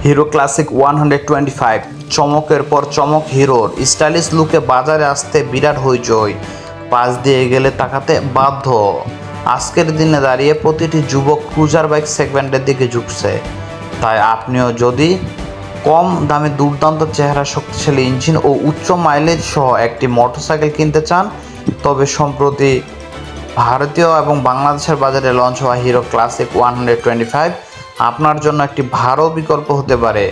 Hero classic 125 চমকের পর চমক। হিরোর স্টাইলিশ লুকে বাজারে আসতে বিরাট হইচই, পাশ দিয়ে গেলে তাকাতে বাধ্য। আজকের দিনে দাঁড়িয়ে প্রতিটি যুবক ক্রুজার বাইক সেগমেন্টের দিকে ঝুঁকছে। তাই আপনিও যদি কম দামে দুর্দান্ত চেহারা, শক্তিশালী ইঞ্জিন ও উচ্চ মাইলেজ সহ একটি মোটরসাইকেল কিনতে চান, তবে সম্প্রতি ভারতীয় এবং বাংলাদেশের বাজারে লঞ্চ হওয়া হিরো ক্লাসিক 125 আপনার জন্য একটি ভালো বিকল্প হতে পারে।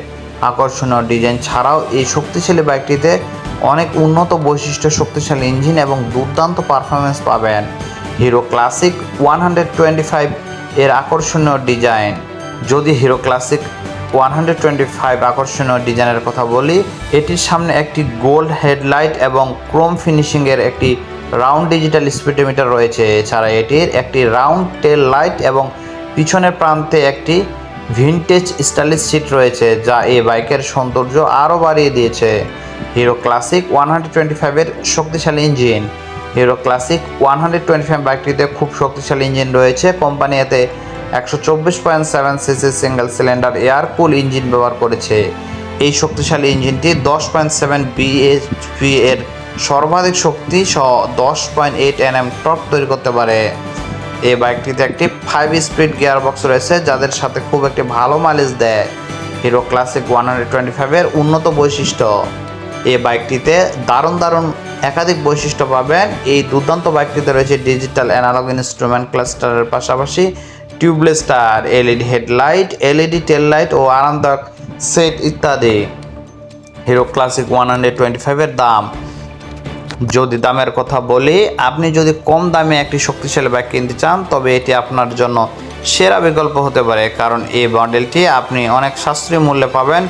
আকর্ষণীয় ডিজাইন ছাড়াও এই শক্তিশালী বাইকটিতে অনেক উন্নত বৈশিষ্ট্য, শক্তিশালী ইঞ্জিন এবং দুর্দান্ত পারফরমেন্স পাবেন। হিরো ক্লাসিক 125 এর আকর্ষণীয় ডিজাইন। যদি হিরো ক্লাসিক 125 আকর্ষণীয় ডিজাইনের কথা বলি, এটির সামনে একটি গোল্ড হেডলাইট এবং ক্রোম ফিনিশিংয়ের একটি রাউন্ড ডিজিটাল স্পিডোমিটার রয়েছে। এছাড়া এটির একটি রাউন্ড টেল লাইট এবং পিছনের প্রান্তে একটি ভিনটেজ স্টাইলিশ সিট রয়েছে, যা এই বাইকের সৌন্দর্য আরও বাড়িয়ে দিয়েছে। হিরো ক্লাসিক 125 এর শক্তিশালী ইঞ্জিন। হিরো ক্লাসিক 125 বাইকটিতে খুব শক্তিশালী ইঞ্জিন রয়েছে। কোম্পানি এতে 124.7 সিসি সিঙ্গেল সিলিন্ডার এয়ার কুল ইঞ্জিন ব্যবহার করেছে। এই শক্তিশালী ইঞ্জিনটি 10.7 bhp এর সর্বাধিক শক্তি সহ 10.8 Nm টর্ক তৈরি করতে পারে। এই বাইকটিতে একটি 5 স্পিড গিয়ার বক্স রয়েছে, যাদের সাথে খুব একটি ভালো মাইলেজ দেয়। হিরো ক্লাসিক 125 এর উন্নত বৈশিষ্ট্য। এই বাইকটিতে দারুণ একাধিক বৈশিষ্ট্য পাবেন। এই দুর্দান্ত বাইকটিতে রয়েছে ডিজিটাল অ্যানালগ ইনস্ট্রুমেন্ট ক্লাস্টারের পাশাপাশি tubeless tyre, LED headlight, LED tail light ও আরামদায়ক সেট ইত্যাদি। হিরো ক্লাসিক 125 এর দাম। যদি দামের কথা বলি, আপনি যদি কম দামে একটি শক্তিশালী বাইক কিনতে চান, তবে এটি আপনার জন্য সেরা বিকল্প হতে পারে, কারণ এই মডেলটি আপনি অনেক সাশ্রয়ী মূল্যে পাবেন।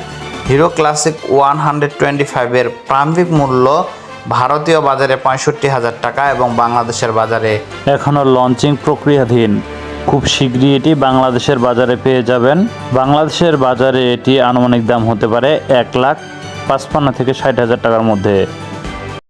হিরো ক্লাসিক 125 এর প্রারম্ভিক মূল্য ভারতীয় বাজারে 65,000 টাকা এবং বাংলাদেশের বাজারে এখনও লঞ্চিং প্রক্রিয়াধীন। খুব শীঘ্রই এটি বাংলাদেশের বাজারে পেয়ে যাবেন। বাংলাদেশের বাজারে এটি আনুমানিক দাম হতে পারে 1,55,000 থেকে 60,000 টাকার মধ্যে।